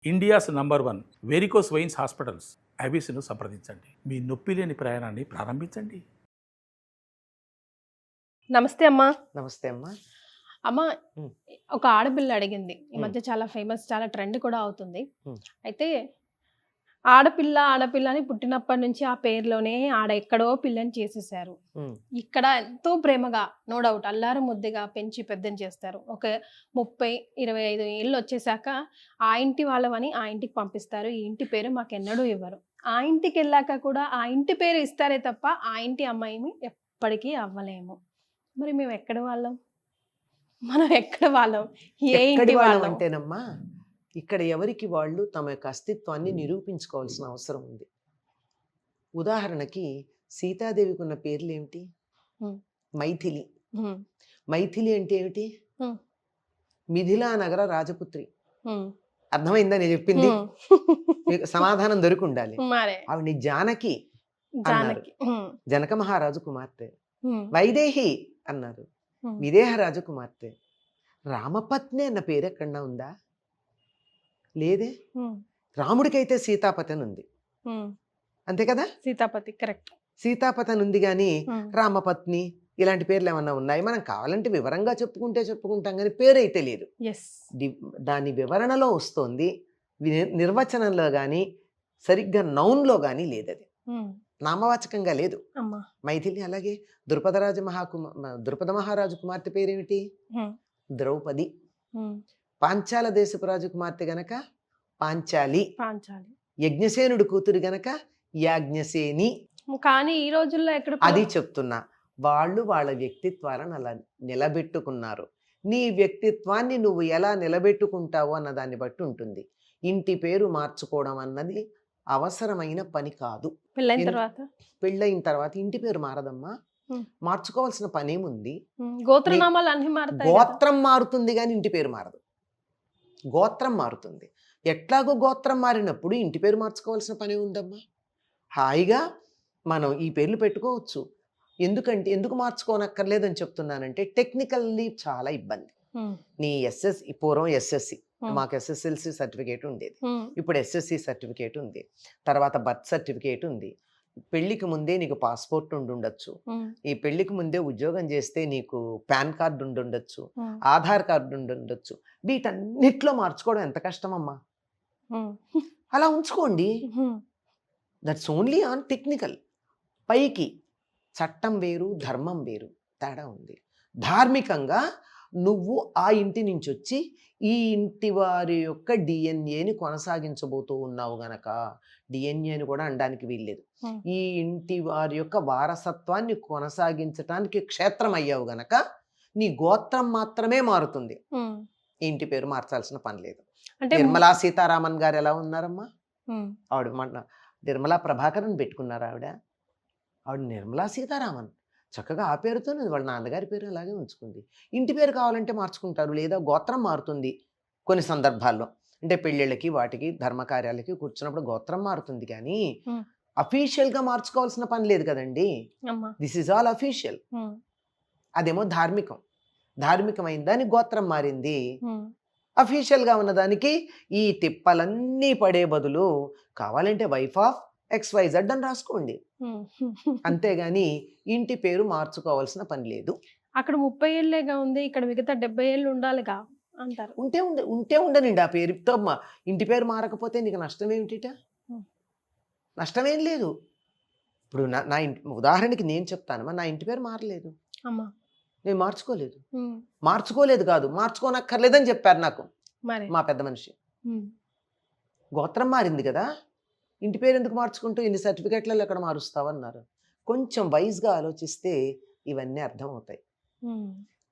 India's number 1 varicose veins hospitals ఐబీసీను సంప్రదించండి. మీ నొప్పి లేని ప్రయాణాన్ని ప్రారంభించండి. నమస్తే అమ్మా. నమస్తే అమ్మా. అమ్మ, ఉమ్. ఒక ఆడపిల్ల అడిగింది. ఈ ఉమ్. మధ్య చాలా ఫేమస్, చాలా ట్రెండ్ కూడా అవుతుంది. ఉమ్. అయితే ఆడపిల్ల ఆడపిల్ల అని పుట్టినప్పటి నుంచి ఆ పేరులోనే ఆడ ఎక్కడో పిల్లని చేసేసారు. ఉమ్. ఇక్కడ ఎంతో ప్రేమగా, నో డౌట్, అల్లారు ముద్దుగా పెంచి పెద్దం చేస్తారు. ఒక 30-25 ఏళ్ళు వచ్చేసాక ఆ ఇంటి వాళ్ళమని ఆ ఇంటికి పంపిస్తారు. ఈ ఇంటి పేరు మాకెన్నడూ ఇవ్వరు. ఆ ఇంటికి వెళ్ళాక కూడా ఆ ఇంటి పేరు ఇస్తారే తప్ప ఆ ఇంటి అమ్మాయిని ఎప్పటికీ అవ్వలేము. మరి మేము ఎక్కడ వాళ్ళం? మనం ఎక్కడ వాళ్ళం? ఏ ఎక్కడి ఇంటి వాళ్ళం వాళ్ళం? అంటేనమ్మా, ఇక్కడ ఎవరికి వాళ్ళు తమ యొక్క అస్తిత్వాన్ని నిరూపించుకోవాల్సిన అవసరం ఉంది. ఉదాహరణకి సీతాదేవికి ఉన్న పేర్లు ఏమిటి? ఉమ్. మైథిలి. ఉమ్. మైథిలి అంటే ఏమిటి? ఉమ్. మిథిలా నగర రాజపుత్రి. ఉమ్. అర్థమైందా నేను చెప్పింది? ఉమ్. మీకు సమాధానం దొరికి ఉండాలి. మరే ఆవిడ్ని జానకి అన్నారు. జానకి. ఉమ్. జనక మహారాజు కుమార్తె. ఉమ్. వైదేహి అన్నారు. ఉమ్. విదేహ రాజు కుమార్తె. రామపత్ని అన్న పేరు ఎక్కడన్నా ఉందా? లేదే. ఉమ్. రాముడికైతే సీతాపతి అని ఉంది, ఉమ్. అంతే కదా? సీతాపతి కరెక్ట్. సీతాపతి అని ఉంది, కానీ రామపత్ని ఇలాంటి పేర్లు ఏమన్నా ఉన్నాయి? మనం కావాలంటే వివరంగా చెప్పుకుంటాం, కానీ పేరు అయితే లేదు. ఎస్. దాని వివరణలో వస్తుంది, నిర్వచనంలో కానీ సరిగ్గా నౌన్లో కానీ లేదు. అది నామవాచకంగా లేదు. అమ్మా. మైథిలి. అలాగే ద్రుపద మహారాజు కుమార్తె పేరేమిటి? ద్రౌపది. పాంచాల దేశపు రాజు కుమార్తె గనక పాంచాలి. పాంచాలి. యజ్ఞసేనుడు కూతురు గనక యాజ్ఞసేని. కానీ ఈ రోజుల్లో ఎక్కడ అది చెప్తున్నా, వాళ్ళు వాళ్ళ వ్యక్తిత్వాలను అలా నిలబెట్టుకున్నారు. నీ వ్యక్తిత్వాన్ని నువ్వు ఎలా నిలబెట్టుకుంటావు అన్న దాన్ని బట్టి ఉంటుంది. ఇంటి పేరు మార్చుకోవడం అన్నది అవసరమైన పని కాదు. పెళ్ళైన తర్వాత ఇంటి పేరు మారదమ్మా. మార్చుకోవాల్సిన పనేముంది? గోత్రనామాలు అన్ని మారుతాయి. గోత్రం మారుతుంది కానీ ఇంటి పేరు మారదు. గోత్రం మారుతుంది. ఎట్లాగో గోత్రం మారినప్పుడు ఇంటి పేరు మార్చుకోవాల్సిన పనే ఉందమ్మా. హాయిగా మనం ఈ పేర్లు పెట్టుకోవచ్చు. ఎందుకు మార్చుకోనక్కర్లేదని చెప్తున్నానంటే, టెక్నికల్లీ చాలా ఇబ్బంది. నీ పూర్వం ఎస్ఎస్సి, మాకు ఎస్ఎస్ఎల్సి సర్టిఫికేట్ ఉండేది, ఇప్పుడు ఎస్ఎస్సి సర్టిఫికేట్ ఉంది, తర్వాత బర్త్ సర్టిఫికేట్ ఉంది. పెళ్లికి ముందే నీకు పాస్పోర్ట్ ఉండొచ్చు, ఈ పెళ్లికి ముందే ఉద్యోగం చేస్తే నీకు పాన్ కార్డు ఉండొచ్చు, ఆధార్ కార్డు ఉండొచ్చు. వీటన్నిట్లో మార్చుకోవడం ఎంత కష్టమమ్మా. అలా ఉంచుకోండి. That's only on technical. పైకి చట్టం వేరు, ధర్మం వేరు, తేడా ఉంది. ధార్మికంగా నువ్వు ఆ ఇంటి నుంచి వచ్చి ఈ ఇంటి వారి యొక్క డిఎన్ఏని కొనసాగించబోతూ ఉన్నావు గనక, డిఎన్ఏని కూడా అనడానికి వీల్లేదు, ఈ ఇంటి వారి యొక్క వారసత్వాన్ని కొనసాగించడానికి క్షేత్రం అయ్యావు గనక నీ గోత్రం మాత్రమే మారుతుంది. ఈ ఇంటి పేరు మార్చాల్సిన పని లేదు. నిర్మలా సీతారామన్ గారు ఎలా ఉన్నారమ్మా? ఆవిడ నిర్మలా ప్రభాకరన్ పెట్టుకున్నారు. ఆవిడ నిర్మలా సీతారామన్ చక్కగా ఆ పేరుతోనే వాళ్ళ నాన్నగారి పేరు అలాగే ఉంచుకుంది. ఇంటి పేరు కావాలంటే మార్చుకుంటారు, లేదా గోత్రం మారుతుంది కొన్ని సందర్భాల్లో. అంటే పెళ్ళిళ్ళకి, వాటికి, ధర్మకార్యాలకి కూర్చున్నప్పుడు గోత్రం మారుతుంది, కానీ అఫీషియల్గా మార్చుకోవాల్సిన పని లేదు కదండి. This is all official. అదేమో ధార్మికమైన దానికి గోత్రం మారింది. అఫీషియల్గా ఉన్నదానికి ఈ తిప్పలన్నీ పడే బదులు కావాలంటే వైఫ్ ఆఫ్ XYZ అని రాసుకోండి, అంతేగాని ఇంటి పేరు మార్చుకోవాల్సిన పని లేదు. అక్కడ 30 ఏళ్ళేగా ఉంది, ఇక్కడ మిగతా 70 ఏళ్ళు ఉండాలిగా అంటారు. ఉంటే ఉండనండి. ఆ పేరుతో ఇంటి పేరు మారకపోతే నీకు నష్టం ఏమిటిట? నష్టమేం లేదు. ఇప్పుడు నా ఇంటి ఉదాహరణకి నేను చెప్తానమ్మా, నా ఇంటి పేరు మారలేదు, నేను మార్చుకోలేదు కాదు, మార్చుకోనక్కర్లేదని చెప్పారు నాకు మా పెద్ద మనిషి. గోత్రం మారింది కదా, ఇంటి పేరు ఎందుకు మార్చుకుంటూ ఇన్ని సర్టిఫికెట్లలో ఎక్కడ మారుస్తావన్నారు. కొంచెం వైజ్గా ఆలోచిస్తే ఇవన్నీ అర్థమవుతాయి.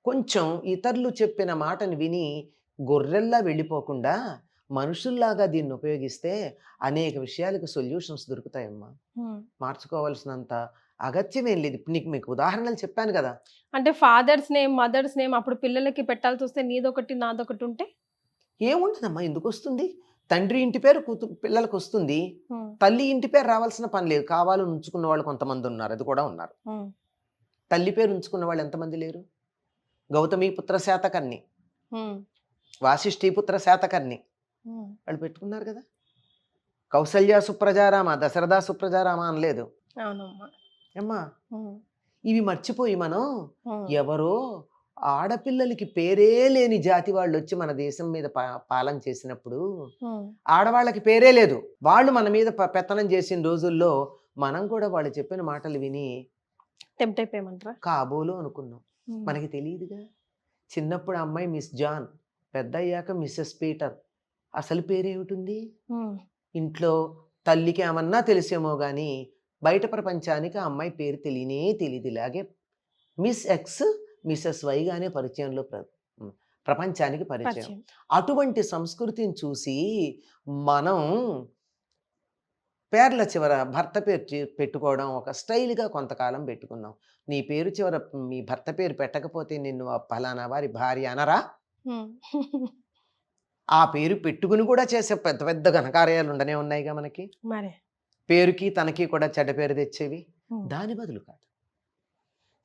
కొంచెం ఇతరులు చెప్పిన మాటను విని గొర్రెల్లా వెళ్ళిపోకుండా మనుషుల్లాగా దీన్ని ఉపయోగిస్తే అనేక విషయాలకు సొల్యూషన్స్ దొరుకుతాయమ్మా. మార్చుకోవాల్సినంత అగత్యమేం లేదు. మీకు ఉదాహరణలు చెప్పాను కదా. అంటే ఫాదర్స్ నేమ్, మదర్స్ నేమ్ అప్పుడు పిల్లలకి పెట్టాల్సి వస్తే నీదొకటి నాదొకటి ఉంటే ఏముంటుందమ్మా, ఎందుకు వస్తుంది? తండ్రి ఇంటి పేరు పిల్లలకు వస్తుంది, తల్లి ఇంటి పేరు రావాల్సిన పని లేదు. కావాలని ఉంచుకున్న వాళ్ళు కొంతమంది ఉన్నారు, అది కూడా ఉన్నారు. తల్లి పేరు ఉంచుకున్న వాళ్ళు ఎంతమంది లేరు? గౌతమి పుత్ర శాతకర్ణి, వాసిష్ఠీ పుత్ర శాతకర్ణి, వాళ్ళు పెట్టుకున్నారు కదా. కౌసల్య సుప్రజారామ, దశరథ సుప్రజారామ అనలేదు. అవునమ్మా. ఏమ్మా, ఇవి మర్చిపోయి మనం ఎవరో ఆడపిల్లలకి పేరే లేని జాతి వాళ్ళు వచ్చి మన దేశం మీద పాలన చేసినప్పుడు ఆడవాళ్ళకి పేరే లేదు, వాళ్ళు మన మీద పెత్తనం చేసిన రోజుల్లో మనం కూడా వాళ్ళు చెప్పిన మాటలు విని టెంప్ట్ అయిపోయామంటారా? కాబోలు అనుకున్నాం. మనకి తెలియదుగా. చిన్నప్పుడు అమ్మాయి మిస్ జాన్, పెద్ద అయ్యాక మిస్సెస్ పీటర్. అసలు పేరేమిటుంది? ఇంట్లో తల్లికి ఏమన్నా తెలిసేమో కానీ బయట ప్రపంచానికి ఆ అమ్మాయి పేరు తెలియనే తెలియదు. ఇలాగే మిస్ ఎక్స్, మిస్సెస్ వైగానే పరిచయంలో ప్రపంచానికి పరిచయం. అటువంటి సంస్కృతిని చూసి మనం పేర్ల చివర భర్త పేరు పెట్టుకోవడం ఒక స్టైల్గా కొంతకాలం పెట్టుకున్నాం. నీ పేరు చివర మీ భర్త పేరు పెట్టకపోతే నిన్ను ఫలానా వారి భార్య అనరా? ఆ పేరు పెట్టుకుని కూడా చేసే పెద్ద పెద్ద ఘనకార్యాలు ఉండనే ఉన్నాయిగా మనకి. పేరుకి తనకి కూడా చెడ్డ పేరు తెచ్చేవి దాని బదులు కాదు.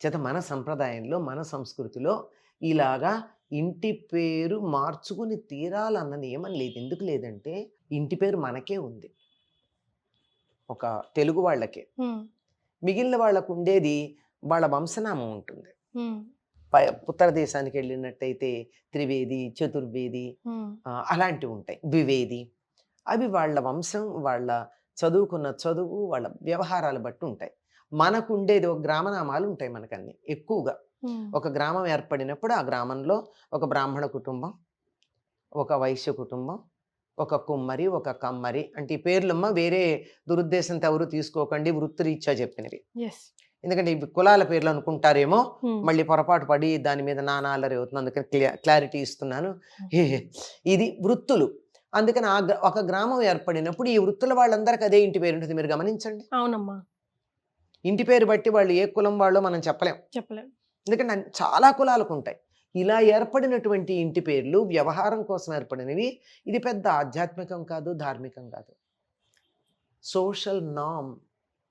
చేత మన సంప్రదాయంలో, మన సంస్కృతిలో ఇలాగా ఇంటి పేరు మార్చుకుని తీరాలన్న నియమం లేదు. ఎందుకు లేదంటే ఇంటి పేరు మనకే ఉంది, ఒక తెలుగు వాళ్ళకే. మిగిలిన వాళ్ళకు ఉండేది వాళ్ళ వంశనామం ఉంటుంది. ఉత్తర దేశానికి వెళ్ళినట్టయితే త్రివేది, చతుర్వేది అలాంటివి ఉంటాయి, ద్వివేది. అవి వాళ్ళ వంశం, వాళ్ళ చదువుకున్న చదువు, వాళ్ళ వ్యవహారాలు బట్టి ఉంటాయి. మనకు ఉండేది ఒక గ్రామనామాలు ఉంటాయి మనకన్నీ ఎక్కువగా. ఒక గ్రామం ఏర్పడినప్పుడు ఆ గ్రామంలో ఒక బ్రాహ్మణ కుటుంబం, ఒక వైశ్య కుటుంబం, ఒక కుమ్మరి, ఒక కమ్మరి. అంటే ఈ పేర్లమ్మ వేరే దురుద్దేశంతో ఎవరు తీసుకోకండి, వృత్తిరీత్యా చెప్పినవి. ఎందుకంటే ఇవి కులాల పేర్లు అనుకుంటారేమో, మళ్ళీ పొరపాటు పడి దాని మీద నానాలరి అవుతుంది. అందుకని క్లారిటీ ఇస్తున్నాను. ఇది వృత్తులు. అందుకని ఒక గ్రామం ఏర్పడినప్పుడు ఈ వృత్తుల వాళ్ళందరికీ అదే ఇంటి పేరు ఉంటుంది. మీరు గమనించండి. అవునమ్మా. ఇంటి పేరు బట్టి వాళ్ళు ఏ కులం వాళ్ళో మనం చెప్పలేం. ఎందుకంటే చాలా కులాలకు ఉంటాయి. ఇలా ఏర్పడినటువంటి ఇంటి పేర్లు వ్యవహారం కోసం ఏర్పడినవి. ఇది పెద్ద ఆధ్యాత్మికం కాదు, ధార్మికం కాదు, సోషల్ నామ్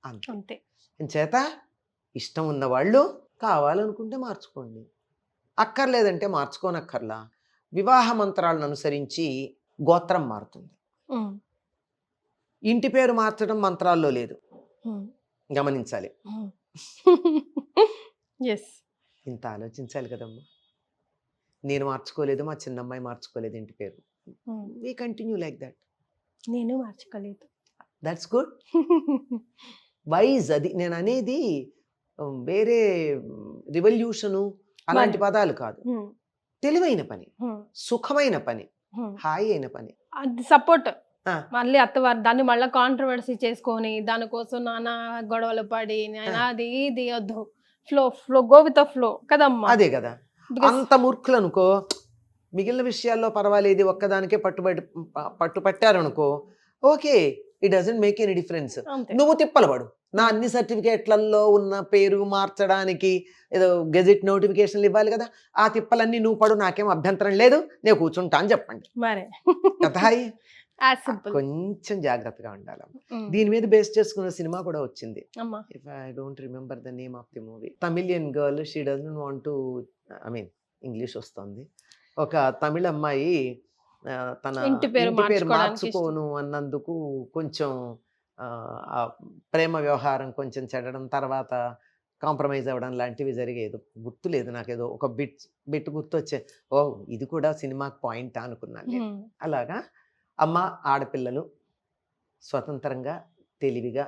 అంతే. చేత ఇష్టం ఉన్న వాళ్ళు కావాలనుకుంటే మార్చుకోండి, అక్కర్లేదంటే మార్చుకోనక్కర్లా. వివాహ మంత్రాలను అనుసరించి గోత్రం మారుతుంది. ఇంటి పేరు మార్చడం మంత్రాల్లో లేదు, గమనించాలి. ఇంత ఆలోచించాలి కదమ్మా. నేను మార్చుకోలేదు, మా చిన్నమ్మాయి మార్చుకోలేదు ఇంటి పేరు. We continue like that. నేను మార్చుకోలేదు. That's good. వైజ్. అది నేను అనేది వేరే రివల్యూషను అలాంటి పదాలు కాదు. తెలివైన పని, సుఖమైన పని, హాయి అయిన పని. అది సపోర్ట్. మళ్ళీ అత్తవారు దాన్ని మళ్ళీ కాంట్రవర్సీ చేసుకొని దానికోసం నానా గొడవలు పడి అది ఇది వద్దు. Flow go with the flow కదమ్మా. అదే కదా. అంత మూర్ఖులు అనుకో, మిగిలిన విషయాల్లో పర్వాలేదు, ఒక్కదానికే పట్టుపట్టారనుకో, okay, it doesn't make any difference. నువ్వు తిప్పలపడు. నా అన్ని సర్టిఫికేట్లలో ఉన్న పేరు మార్చడానికి ఏదో గెజెట్ నోటిఫికేషన్లు ఇవ్వాలి కదా, ఆ తిప్పలన్నీ నువ్వు పడు, నాకేం అభ్యంతరం లేదు, నేను కూర్చుంటా అని చెప్పండి. కథాయి కొంచెం జాగ్రత్తగా ఉండాలి. దీని మీద బేస్ చేసుకున్న సినిమా కూడా వచ్చింది. If I don't remember the name of the movie. Tamilian girl, she doesn't want to, I mean English వస్తుంది. ఒక తమిళ అమ్మాయి తన ఇంటి పేరు మార్చుకోను అన్నందుకు కొంచెం ప్రేమ వ్యవహారం కొంచెం చెడడం, తర్వాత కాంప్రమైజ్ అవ్వడం లాంటివి జరిగేది. గుర్తులేదు నాకేదో ఒక బిట్ గుర్తొచ్చే, ఓ ఇది కూడా సినిమాకి పాయింట్ అనుకున్నాను నేను. అలాగా అమ్మ, ఆడపిల్లలు స్వతంత్రంగా, తెలివిగా,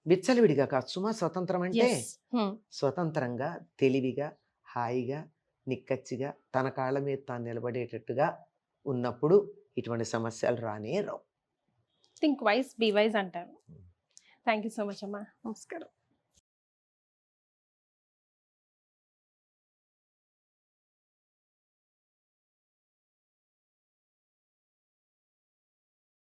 విచ్చలవిడిగా కాదు సుమా స్వతంత్రం అంటే, స్వతంత్రంగా, తెలివిగా, హాయిగా, నిక్కచ్చిగా తన కాళ్ళ మీద తాను నిలబడేటట్టుగా ఉన్నప్పుడు ఇటువంటి సమస్యలు రానే రావు. థింక్ వైజ్, బీ వైజ్ అంటారు. థ్యాంక్ యూ సో మచ్ అమ్మా. నమస్కారం.